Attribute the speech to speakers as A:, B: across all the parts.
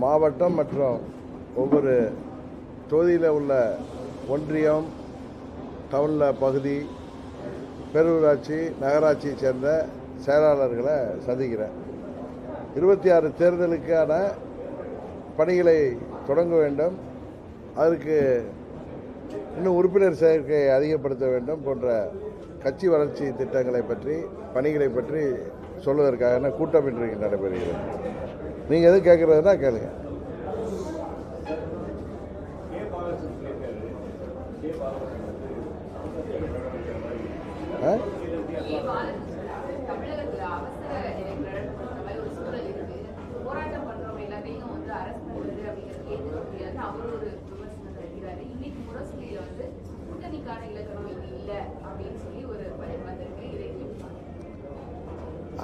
A: மாவட்டம் மற்றும் ஒவ்வொரு தொகுதியில் உள்ள ஒன்றியம், டவுனில் பகுதி, பேரூராட்சி, நகராட்சியை சேர்ந்த செயலாளர்களை சந்திக்கிறேன். 26 தேர்தலுக்கான பணிகளை தொடங்க வேண்டும், அதற்கு இன்னும் உறுப்பினர் சேர்க்கையை அதிகப்படுத்த வேண்டும் போன்ற கட்சி வளர்ச்சி திட்டங்களை பற்றி, பணிகளை பற்றி சொல்வதற்காக கூட்டம் இன்றைக்கு நடைபெறுகிறது. நீங்கள் எதுவும் கேட்குறதுனா கேளுங்க.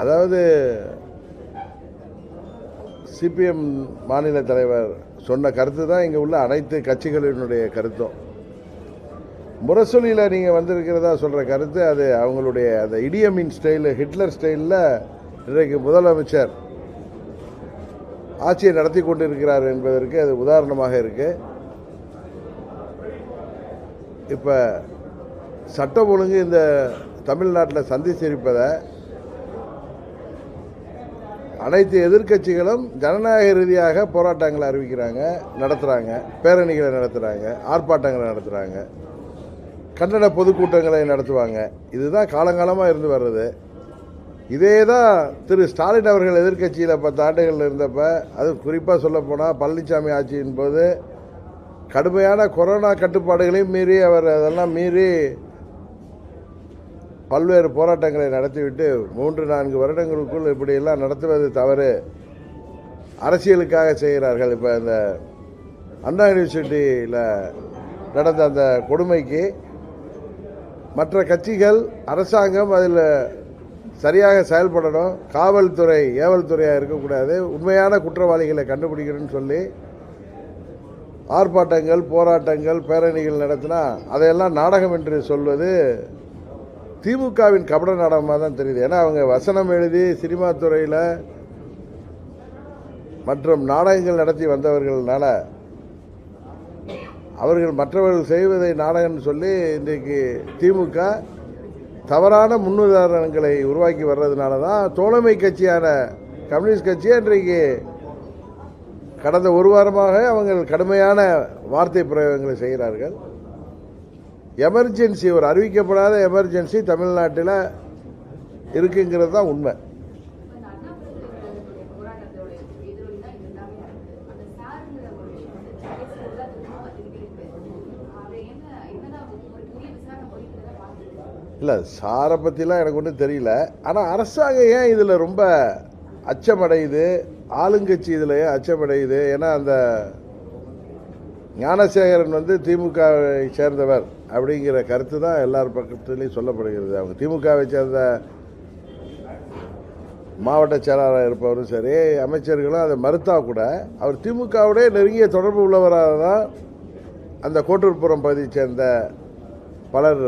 A: அதாவது சிபிஎம் மாநில தலைவர் சொன்ன கருத்து தான் இங்கே உள்ள அனைத்து கட்சிகளினுடைய கருத்தும். முரசொலியில் நீங்கள் வந்திருக்கிறதா சொல்கிற கருத்து அது அவங்களுடைய அந்த இடியமின் ஸ்டைலு, ஹிட்லர் ஸ்டைலில் இன்றைக்கு முதலமைச்சர் ஆட்சியை நடத்தி கொண்டிருக்கிறார் என்பதற்கு அது உதாரணமாக இருக்கு. இப்போ சட்டம் ஒழுங்கு இந்த தமிழ்நாட்டில் சந்திச்சிருப்பதை அனைத்து எதிர்க்கட்சிகளும் ஜனநாயக ரீதியாக போராட்டங்களை அறிவிக்கிறாங்க, நடத்துகிறாங்க, பேரணிகளை நடத்துகிறாங்க, ஆர்ப்பாட்டங்களை நடத்துகிறாங்க, கண்டன பொதுக்கூட்டங்களை நடத்துவாங்க. இதுதான் காலங்காலமாக இருந்து வர்றது. இதே தான் திரு ஸ்டாலின் அவர்கள் எதிர்க்கட்சியில் 10 ஆண்டுகள் இருந்தப்ப, அது குறிப்பாக சொல்லப்போனால் பழனிசாமி ஆட்சியின் போது கடுமையான கொரோனா கட்டுப்பாடுகளையும் மீறி அவர் அதெல்லாம் மீறி பல்வேறு போராட்டங்களை நடத்திவிட்டு 3-4 வருடங்களுக்குள் இப்படியெல்லாம் நடத்துவது தவறு, அரசியலுக்காக செய்கிறார்கள். இப்போ இந்த அண்ணா யூனிவர்சிட்டியில் நடந்த அந்த கொடுமைக்கு மற்ற கட்சிகள், அரசாங்கம் அதில் சரியாக செயல்படணும், காவல்துறை ஏவல் துறையாக இருக்கக்கூடாது, உண்மையான குற்றவாளிகளை கண்டுபிடிக்கணும்னு சொல்லி ஆர்ப்பாட்டங்கள், போராட்டங்கள், பேரணிகள் நடத்தினா அதையெல்லாம் நாடகம் என்று சொல்வது திமுகவின் கபட நாடகமாக தான் தெரியுது. ஏன்னா அவங்க வசனம் எழுதி சினிமா துறையில் மற்றும் நாடகங்கள் நடத்தி வந்தவர்களால அவர்கள் மற்றவர்கள் செய்வதை நாடகம்னு சொல்லி இன்றைக்கு திமுக தவறான முன்னுதாரணங்களை உருவாக்கி வர்றதுனால தான் தோழமை கட்சியான கம்யூனிஸ்ட் கட்சியை இன்றைக்கு கடந்த ஒரு வாரமாக அவங்க கடுமையான வார்த்தை பிரயோகங்களை செய்கிறார்கள். எமர்ஜென்சி, ஒரு அறிவிக்கப்படாத எமர்ஜென்சி தமிழ்நாட்டில் இருக்குங்கிறது தான் உண்மை. இல்லை, சாரை பற்றிலாம் எனக்கு ஒன்றும் தெரியல. ஆனால் அரசாங்கம் ஏன் இதில் ரொம்ப அச்சமடையுது, ஆளுங்கட்சி இதில் அச்சமடையுது? ஏன்னா அந்த ஞானசேகரன் திமுகவை சேர்ந்தவர் அப்படிங்கிற கருத்து தான் எல்லார் பக்கத்துலேயும் சொல்லப்படுகிறது. அவங்க திமுகவை சேர்ந்த மாவட்ட செயலாளர் இருப்பவரும் சரி, அமைச்சர்களும் அதை மறுத்தா கூட அவர் திமுகவுடைய நெருங்கிய தொடர்பு உள்ளவராக தான் அந்த கோட்டூர்புரம் பகுதியை சேர்ந்த பலர்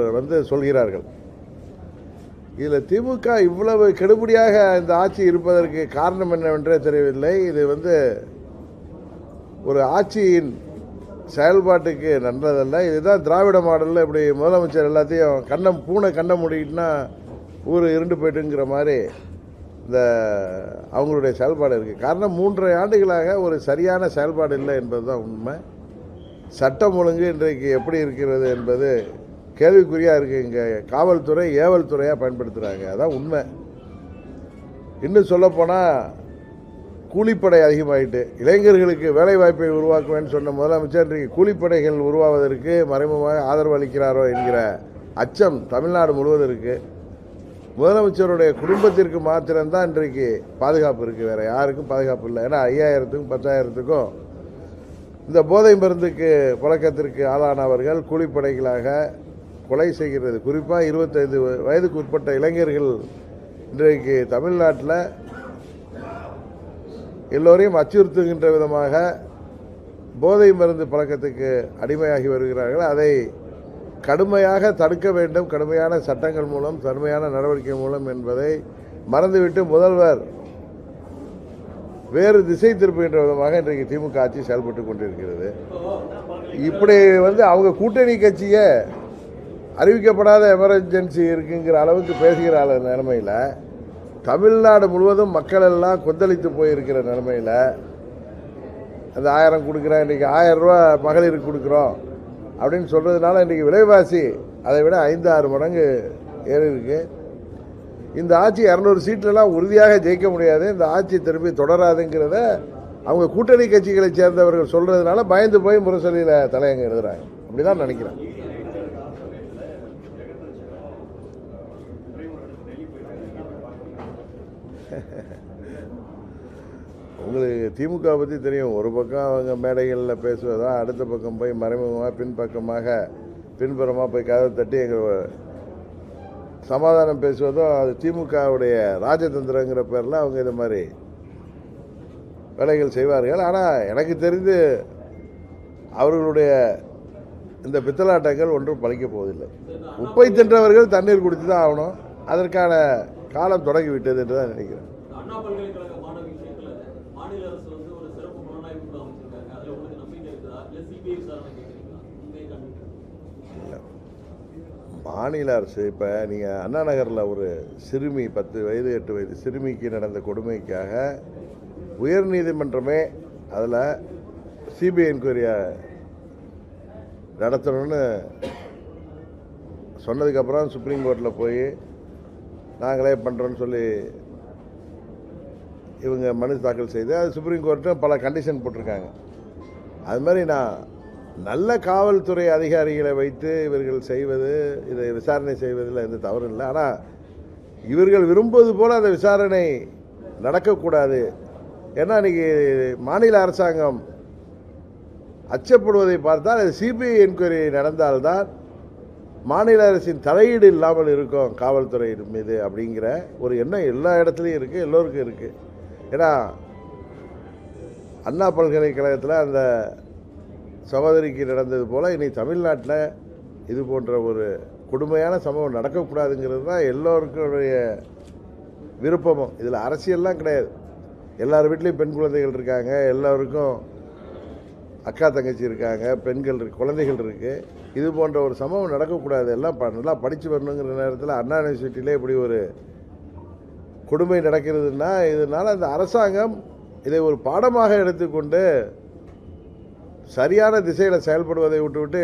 A: சொல்கிறார்கள். இதில் திமுக இவ்வளவு கெடுபடியாக இந்த ஆட்சி இருப்பதற்கு காரணம் என்னவென்றே தெரியவில்லை. இது ஒரு ஆட்சியின் செயல்பாட்டுக்கு நல்லதல்ல. இதுதான் திராவிட மாடலில் இப்படி முதலமைச்சர் எல்லாத்தையும் பூனை கண்ணை மூடிக்கிட்டுனா ஊர் இருண்டு போய்ட்டுங்கிற மாதிரி இந்த அவங்களுடைய செயல்பாடு இருக்குது. காரணம் 3.5 ஆண்டுகளாக ஒரு சரியான செயல்பாடு இல்லை என்பது தான் உண்மை. சட்டம் ஒழுங்கு இன்றைக்கு எப்படி இருக்கிறது என்பது கேள்விக்குறியாக இருக்குது. இங்கே காவல்துறை ஏவல் துறையாக பயன்படுத்துகிறாங்க, அதான் உண்மை. இன்னும் சொல்லப்போனால் கூலிப்படை அதிகமாகிட்டு இளைஞர்களுக்கு வேலை வாய்ப்பை உருவாக்குவேன்னு சொன்ன முதலமைச்சர் இன்றைக்கு கூலிப்படைகள் உருவாவதற்கு மறைமுகமாக ஆதரவு அளிக்கிறாரோ என்கிற அச்சம் தமிழ்நாடு முழுவதும் இருக்குது. முதலமைச்சருடைய குடும்பத்திற்கு மாத்திரம்தான் இன்றைக்கு பாதுகாப்பு இருக்குது, வேறு யாருக்கும் பாதுகாப்பு இல்லை. ஏன்னா 5000த்துக்கும் 10,000த்துக்கும் இந்த போதை மருந்துக்கு பழக்கத்திற்கு ஆளானவர்கள் கூலிப்படைகளாக கொலை செய்கிறது. குறிப்பாக 25 வயதுக்கு உட்பட்ட இளைஞர்கள் இன்றைக்கு தமிழ்நாட்டில் எல்லோரையும் அச்சுறுத்துகின்ற விதமாக போதை மருந்து பழக்கத்துக்கு அடிமையாகி வருகிறார்கள். அதை கடுமையாக தடுக்க வேண்டும், கடுமையான சட்டங்கள் மூலம், கடுமையான நடவடிக்கை மூலம் என்பதை மறந்துவிட்டு முதல்வர் வேறு திசை திருப்புகின்ற விதமாக இன்றைக்கு திமுக ஆட்சி செயல்பட்டு கொண்டிருக்கிறது. இப்படி அவங்க கூட்டணி கட்சியை அறிவிக்கப்படாத எமர்ஜென்சி இருக்குங்கிற அளவுக்கு பேசுகிற நிலைமையில், தமிழ்நாடு முழுவதும் மக்கள் எல்லாம் கொந்தளித்து போயிருக்கிற நிலைமையில் அந்த 1000 கொடுக்குறேன், இன்றைக்கி 1000 ரூபா மகளிருக்கு கொடுக்குறோம் அப்படின்னு சொல்கிறதுனால இன்றைக்கி விலைவாசி அதை விட 5-6 மடங்கு ஏறி இருக்கு. இந்த ஆட்சி 200 சீட்லலாம் உறுதியாக ஜெயிக்க முடியாது, இந்த ஆட்சி திரும்பி தொடராதுங்கிறத அவங்க கூட்டணி கட்சிகளை சேர்ந்தவர்கள் சொல்கிறதுனால பயந்து போய் முரசொலியில் தலையங்க எழுதுறாங்க. அப்படி தான் நினைக்கிறேன். உங்களுக்கு திமுக பற்றி தெரியும். ஒரு பக்கம் அவங்க மேடைகளில் பேசுவதா, அடுத்த பக்கம் போய் மறைமுகமாக பின்புறமாக போய் கதவை தட்டி எங்கள் சமாதானம் பேசுவதும் அது திமுகவுடைய ராஜதந்திரங்கிற பேரில் அவங்க இது மாதிரி வேலைகள் செய்வார்கள். ஆனால் எனக்கு தெரிந்து அவர்களுடைய இந்த பித்தலாட்டங்கள் ஒன்றும் பலிக்கப் போவதில்லை. உப்பை தின்றவர்கள் தண்ணீர் குடித்து தான் ஆகணும். அதற்கான காலம் தொடங்கி விட்டது என்று தான் நினைக்கிறேன். மாநில அரசு இப்போ நீங்கள் அண்ணா நகரில் ஒரு சிறுமி 10 வயது 8 வயது சிறுமிக்கு நடந்த கொடுமைக்காக உயர்நீதிமன்றமே அதில் சிபிஐ என்கொயரியை நடத்தணும்னு சொன்னதுக்கப்புறம் சுப்ரீம் கோர்ட்டில் போய் நாங்களே பண்ணுறோன்னு சொல்லி இவங்க மனு தாக்கல் செய்து அது சுப்ரீம் கோர்ட்டும் பல கண்டிஷன் போட்டிருக்காங்க. அது மாதிரி நான் நல்ல காவல்துறை அதிகாரிகளை வைத்து இவர்கள் செய்வது, இதை விசாரணை செய்வதில் எந்த தவறும் இல்லை. ஆனால் இவர்கள் விரும்புவது போல் அந்த விசாரணை நடக்கக்கூடாது. ஏன்னா இன்றைக்கி மாநில அரசாங்கம் அச்சப்படுவதை பார்த்தால் அது சிபிஐ என்கொயரி நடந்தால்தான் மாநில அரசின் தலையீடு இல்லாமல் இருக்கும் காவல்துறையின் மீது அப்படிங்கிற ஒரு எண்ணம் எல்லா இடத்துலையும் இருக்குது, எல்லோருக்கும் இருக்குது. ஏன்னா அண்ணா பல்கலைக்கழகத்தில் அந்த சகோதரிக்கு நடந்தது போல் இனி தமிழ்நாட்டில் இது போன்ற ஒரு கொடுமையான சம்பவம் நடக்கக்கூடாதுங்கிறது தான் எல்லோருக்குடைய விருப்பமும். இதில் அரசியல்லாம் கிடையாது. எல்லார் வீட்லேயும் பெண் குழந்தைகள் இருக்காங்க, எல்லோருக்கும் அக்கா தங்கச்சி இருக்காங்க, பெண்கள் குழந்தைகள் இருக்குது. இது போன்ற ஒரு சம்பவம் நடக்கக்கூடாது, எல்லாம் நல்லா படித்து வரணுங்கிற நேரத்தில் அண்ணா யூனிவர்சிட்டியிலே இப்படி ஒரு கொடுமை நடக்கிறதுனா இதனால் அந்த அரசாங்கம் இதை ஒரு பாடமாக எடுத்துக்கொண்டு சரியான திசையில் செயல்படுவதை விட்டுவிட்டு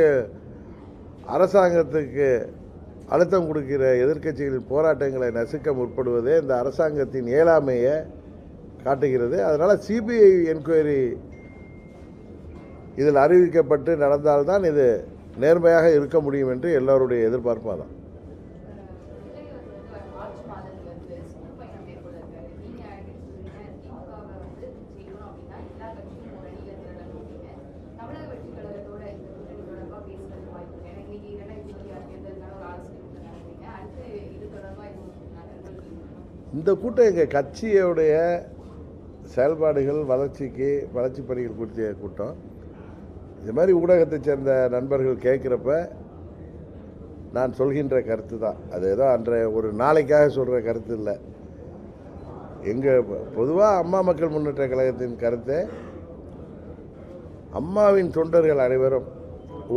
A: அரசாங்கத்துக்கு அழுத்தம் கொடுக்கிற எதிர்க்கட்சிகளின் போராட்டங்களை நசுக்க முற்படுவதே இந்த அரசாங்கத்தின் இயலாமையை காட்டுகிறது. அதனால் சிபிஐ என்கொயரி இதில் அறிவிக்கப்பட்டு நடந்தால்தான் இது நேர்மையாக இருக்க முடியும் என்று எல்லோருடைய எதிர்பார்ப்பாக தான். இந்த கூட்டம் எங்கள் கட்சியுடைய செயல்பாடுகள் வளர்ச்சி பணிகள் குறித்த கூட்டம். இது மாதிரி ஊடகத்தை சேர்ந்த நண்பர்கள் கேட்குறப்ப நான் சொல்கின்ற கருத்து தான். அது ஏதோ அன்றைய ஒரு நாளைக்காக சொல்கிற கருத்து இல்லை. எங்கள் பொதுவாக அம்மா மக்கள் முன்னேற்ற கழகத்தின் கருத்தை அம்மாவின் தொண்டர்கள் அனைவரும்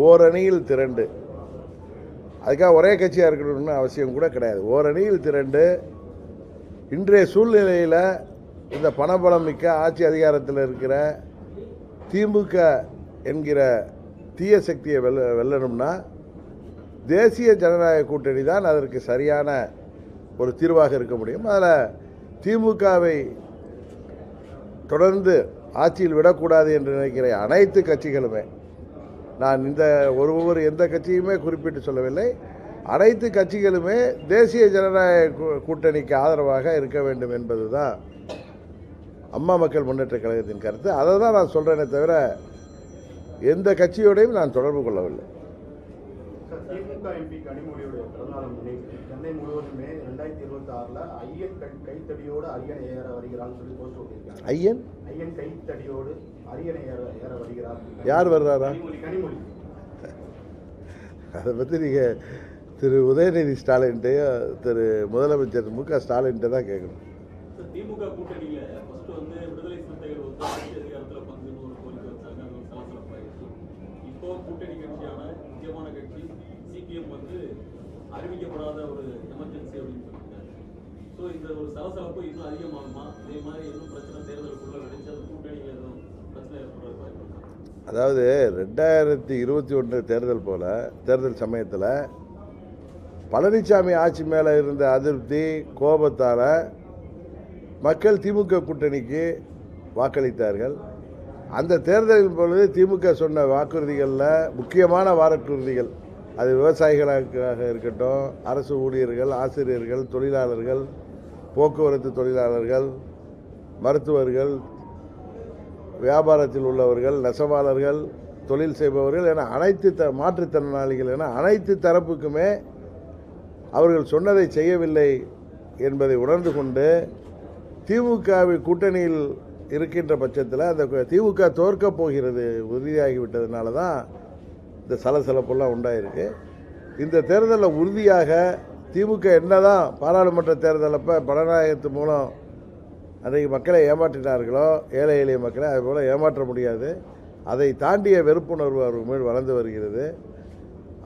A: ஓரணியில் திரண்டு, அதுக்காக ஒரே கட்சியாக இருக்கணும்னு அவசியம் கூட கிடையாது, ஓரணியில் திரண்டு இன்றைய சூழ்நிலையில் இந்த பணபலம் மிக்க ஆட்சி அதிகாரத்தில் இருக்கிற திமுக என்கிற தீய சக்தியை வெல்லணும்னா தேசிய ஜனநாயக கூட்டணி தான் அதற்கு சரியான ஒரு தீர்வாக இருக்க முடியும். அதில் திமுகவை தொடர்ந்து ஆட்சியில் விடக்கூடாது என்று நினைக்கிற அனைத்து கட்சிகளுமே, நான் இந்த ஒவ்வொரு எந்த கட்சியுமே குறிப்பிட்டு சொல்லவில்லை, அனைத்து கட்சிகளுமே தேசிய ஜனநாயக கூட்டணிக்கு ஆதரவாக இருக்க வேண்டும் என்பது தான் அம்மா மக்கள் முன்னேற்ற கழகத்தின் கருத்து. அதை தான் நான் சொல்கிறேனே தவிர எந்த கட்சியோடையும் நான் தொடர்பு கொள்ளவில்லை.
B: திமுக எம்பி கனிமொழியுடைய பிறந்தநாளை முன்னிட்டு சென்னை முழுவதுமே 2026 ஐயன் கைத்தடியோடு அரியணை ஏற வருகிறான்னு சொல்லி போஸ்ட் போட்டிருக்காங்க. ஐயன் கைத்தடியோடு அரியணை ஏற வருகிறார்.
A: யார் வர்றாரா?
B: கனிமொழி.
A: அதை பற்றி நீங்கள் திரு உதயநிதி ஸ்டாலின்ட்டையோ முதலமைச்சர் மு க ஸ்டாலின்கிட்ட தான் கேட்கணும்.
C: திமுக கூட்டணியில் ஃபர்ஸ்ட் விடுதலை சிறுத்தை அதிகாரத்தில் பங்குன்னு ஒரு கோரிக்கை வச்சாங்க. அது ஒரு சலசலப்பாயிடுச்சு. இப்போ கூட்டணி கட்சியான முக்கியமான கட்சி சிபிஎம் வந்து அறிவிக்கப்படாத ஒரு எமர்ஜென்சி அப்படின்னு சொல்லியிருக்காரு. ஸோ இந்த ஒரு சலசலப்பு இன்னும் அதிகமாகுமா? இதே மாதிரி இன்னும் பிரச்சனை தேர்தலுக்குள்ள நினைச்சு அந்த கூட்டணியில் எதுவும் பிரச்சனை ஏற்படுற வாய்ப்பு இருக்கா?
A: அதாவது 2021 தேர்தல் சமயத்தில் பழனிசாமி ஆட்சி மேலே இருந்த அதிருப்தி கோபத்தால் மக்கள் திமுக கூட்டணிக்கு வாக்களித்தார்கள். அந்த தேர்தலின் பொழுது திமுக சொன்ன வாக்குறுதிகளில் முக்கியமான வாக்குறுதிகள், அது விவசாயிகளுக்காக இருக்கட்டும், அரசு ஊழியர்கள், ஆசிரியர்கள், தொழிலாளர்கள், போக்குவரத்து தொழிலாளர்கள், மருத்துவர்கள், வியாபாரத்தில் உள்ளவர்கள், நெசவாளர்கள், தொழில் செய்பவர்கள் என அனைத்து மாற்றுத்திறனாளிகள் என அனைத்து தரப்புக்குமே அவர்கள் சொன்னதை செய்யவில்லை என்பதை உணர்ந்து கொண்டு திமுகவின் கூட்டணியில் இருக்கின்ற பட்சத்தில் அந்த திமுக தோற்கப் போகிறது உறுதியாகிவிட்டதுனால தான் இந்த சலசலப்பெல்லாம் உண்டாயிருக்கு. இந்த தேர்தலில் உறுதியாக திமுக என்னதான் பாராளுமன்ற தேர்தலப்போ பணநாயகத்து மூலம் அன்றைக்கு மக்களை ஏமாற்றினார்களோ, ஏழை எளிய மக்களை அதுபோல் ஏமாற்ற முடியாது. அதை தாண்டிய வெறுப்புணர்வு அவர்கள் மேல் வளர்ந்து வருகிறது.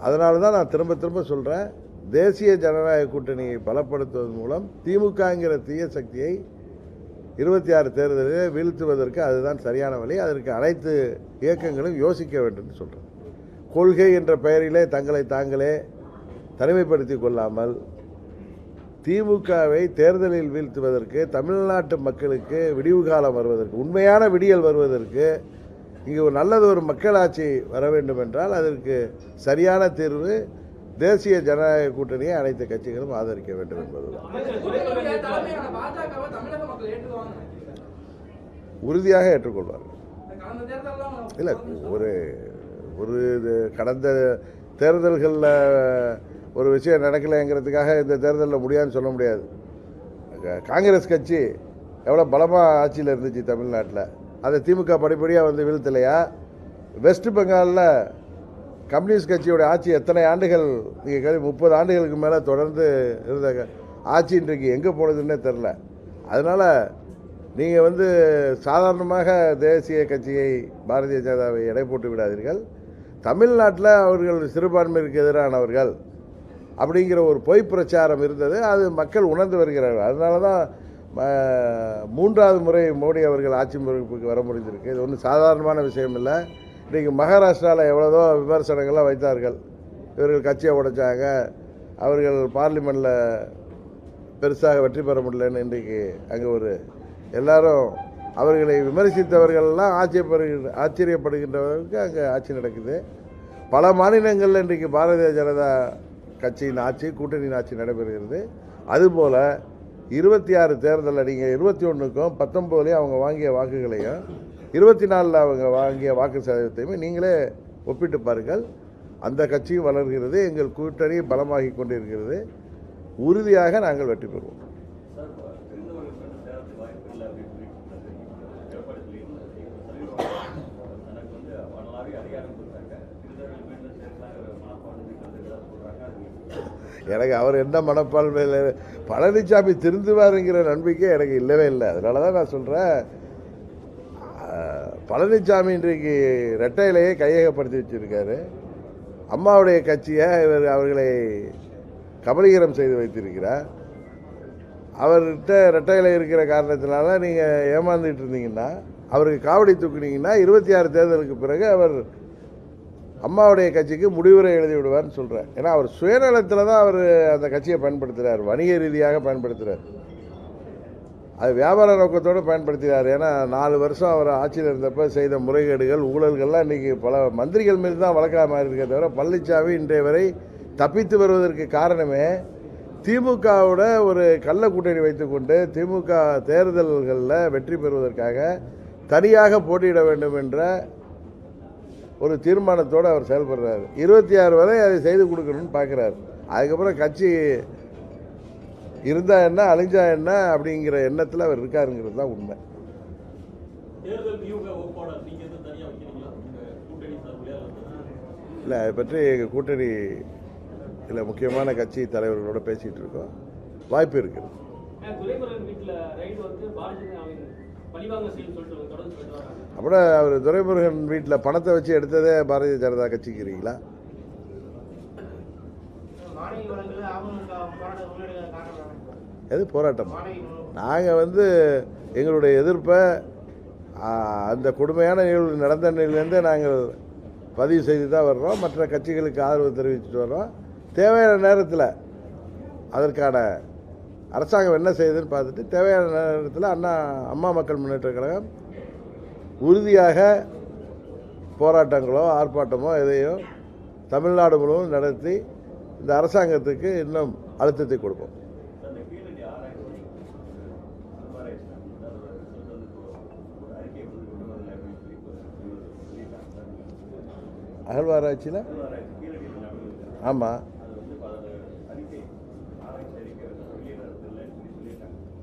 A: அதனால தான் நான் திரும்ப திரும்ப சொல்கிறேன், தேசிய ஜனநாயக கூட்டணியை பலப்படுத்துவதன் மூலம் திமுகங்கிற தீய சக்தியை 26 தேர்தலில் வீழ்த்துவதற்கு அதுதான் சரியான வழி. அதற்கு அனைத்து இயக்கங்களும் யோசிக்க வேண்டும் என்று சொல்கிறேன். கொள்கை என்ற பெயரிலே தங்களை தாங்களே தனிமைப்படுத்தி கொள்ளாமல் திமுகவை தேர்தலில் வீழ்த்துவதற்கு, தமிழ்நாட்டு மக்களுக்கு விடிவு காலம் வருவதற்கு, உண்மையான விடியல் வருவதற்கு, இங்கு ஒரு நல்லது ஒரு மக்களாட்சி வர வேண்டும் என்றால் அதற்கு சரியான தீர்வு தேசிய ஜனநாயக கூட்டணியை அனைத்து கட்சிகளும் ஆதரிக்க வேண்டும் என்பதுதான். உறுதியாக ஏற்றுக்கொள்வார்கள். இல்லை, ஒரு கடந்த தேர்தல்களில் ஒரு விஷயம் நடக்கலைங்கிறதுக்காக இந்த தேர்தலில் முடியாதுன்னு சொல்ல முடியாது. காங்கிரஸ் கட்சி எவ்வளோ பலமாக ஆட்சியில் இருந்துச்சு தமிழ்நாட்டில், அதை திமுக படிப்படியாக வந்து வீழ்த்தலையா? வெஸ்ட் பெங்காலில் கம்யூனிஸ்ட் கட்சியோட ஆட்சி எத்தனை ஆண்டுகள், நீங்கள் 30 ஆண்டுகளுக்கு மேலே தொடர்ந்து இருந்த ஆட்சி இன்றைக்கு எங்கே போனதுன்னே தெரில. அதனால் நீங்கள் சாதாரணமாக தேசிய கட்சியை பாரதிய ஜனதாவை எடை போட்டு விடாதீர்கள். தமிழ்நாட்டில் அவர்கள் சிறுபான்மையிற்கு எதிரானவர்கள் அப்படிங்கிற ஒரு பொய் பிரச்சாரம் இருந்தது, அது மக்கள் உணர்ந்து வருகிறார்கள். அதனால தான் 3வது முறை மோடி அவர்கள் ஆட்சி பொறுப்புக்கு வர முடிஞ்சிருக்கு. இது ஒன்றும் சாதாரணமான விஷயம் இல்லை. இன்றைக்கி மகாராஷ்டிராவில் எவ்வளோதோ விமர்சனங்கள்லாம் வைத்தார்கள். இவர்கள் கட்சியை உடைச்சாங்க, அவர்கள் பார்லிமெண்ட்டில் பெருசாக வெற்றி பெற முடியலன்னு. இன்றைக்கு அங்கே எல்லாரும் அவர்களை விமர்சித்தவர்கள்லாம் ஆச்சரியப்படுகின்றவர்களுக்கு அங்கே ஆட்சி நடக்குது. பல மாநிலங்களில் இன்றைக்கு பாரதிய ஜனதா கட்சியின் ஆட்சி, கூட்டணியின் ஆட்சி நடைபெறுகிறது. அதுபோல் 26 தேர்தலில் நீங்கள் 21க்கும் 19லையும் அவங்க வாங்கிய வாக்குகளையும் 24ல் அவங்க வாங்கிய வாக்கு சதவீதத்தையுமே நீங்களே ஒப்பிட்டு பாருங்கள். அந்த கட்சியும் வளர்கிறது, எங்கள் கூட்டணி பலமாகி கொண்டிருக்கிறது. உறுதியாக நாங்கள் வெற்றி பெறுவோம். எனக்கு அவர் என்ன மனப்பான்மையில் பழனிசாமி திருந்துவாருங்கிற நம்பிக்கை எனக்கு இல்லவே இல்லை. அதனால தான் நான் சொல்கிறேன், பழனிசாமி இன்றைக்கு இரட்டை இலையை கையகப்படுத்தி வச்சிருக்காரு. அம்மாவுடைய கட்சியை அவர்களை கபலீகரம் செய்து வைத்திருக்கிறார். அவர்கிட்ட இரட்டை இலை இருக்கிற காரணத்தினால நீங்கள் ஏமாந்துட்டு இருந்தீங்கன்னா, அவருக்கு காவடி தூக்குனீங்கன்னா 26 தேர்தலுக்கு பிறகு அவர் அம்மாவுடைய கட்சிக்கு முடிவுரை எழுதி விடுவார்னு சொல்கிறேன். ஏன்னா அவர் சுயநலத்தில் தான் அவர் அந்த கட்சியை பயன்படுத்துகிறார், வணிக ரீதியாக பயன்படுத்துகிறார், அது வியாபார நோக்கத்தோடு பயன்படுத்துகிறார். ஏன்னா 4 வருஷம் அவர் ஆட்சியில் இருந்தப்போ செய்த முறைகேடுகள், ஊழல்கள்லாம் இன்றைக்கி பல மந்திரிகள் மீது தான் வழக்காக மாறி இருக்க தவிர பழனிசாமி இன்றைய வரை தப்பித்து வருவதற்கு காரணமே திமுகவோட ஒரு கள்ள கூட்டணி வைத்துக்கொண்டு திமுக தேர்தல்களில் வெற்றி பெறுவதற்காக தனியாக போட்டியிட வேண்டும் என்ற ஒரு தீர்மானத்தோடு அவர் செயல்படுறாரு. 26 வரை அதை செய்து கொடுக்கணும்னு பார்க்குறாரு. அதுக்கப்புறம் கட்சி இருந்தால் என்ன, அழிஞ்சா என்ன அப்படிங்கிற எண்ணத்தில் அவர் இருக்காருங்கிறது தான் உண்மை. இல்லை, அதை பற்றி எங்கள் கூட்டணி இல்லை முக்கியமான கட்சி தலைவர்களோட பேசிகிட்டு இருக்கோம். வாய்ப்பு இருக்குது.
C: பழிவாங்க செய்யும் சொல்லிட்டு தொடர்ந்து சொல்லிட்டு வராங்க.
A: அப்புறம் அவர் துரைமுருகன் வீட்டில் பணத்தை வச்சு எடுத்ததே பாரதிய ஜனதா கட்சிக்கிறீங்களா?
D: மாணவி வழங்குல அவங்க போராட்டம் முன்னெடுக்க காரணம்
A: எது போராட்டம்?
D: மாணவி
A: நாங்கள் எங்களுடைய எதிர்ப்பை அந்த கொடுமையான நிகழ்வு நடந்த நிலையிலேருந்தே நாங்கள் பதிவு செய்து தான் வர்றோம். மற்ற கட்சிகளுக்கு ஆதரவு தெரிவிச்சுட்டு வர்றோம். தேவையான நேரத்தில் அதற்கான அரசாங்கம் என்ன செய்யுதுன்னு பார்த்துட்டு தேவையான நேரத்தில் அம்மா மக்கள் முன்னேற்ற கழகம் உறுதியாக போராட்டங்களோ ஆர்ப்பாட்டமோ எதையோ தமிழ்நாடு முழுவதும் நடத்தி இந்த அரசாங்கத்துக்கு இன்னும் அழுத்தத்தை கொடுப்போம். அகழ்வாராய்ச்சியில் ஆமாம்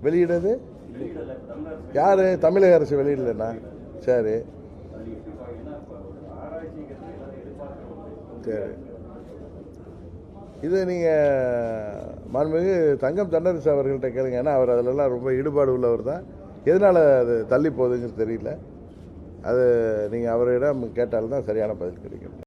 A: வெளியிடுறது யார்? தமிழக அரசு வெளியிடலண்ணா. சரி சரி, இது நீங்கள் மாண்புமிகு தங்கம் தென்னரசு அவர்கள்ட்ட கேளுங்க. ஏன்னா அவர் அதிலெல்லாம் ரொம்ப ஈடுபாடு உள்ளவர் தான். எதனால் அது தள்ளி போகுதுங்கிறது தெரியல. அது நீங்கள் அவரிடம் கேட்டால்தான் சரியான பதில் கிடைக்கும்.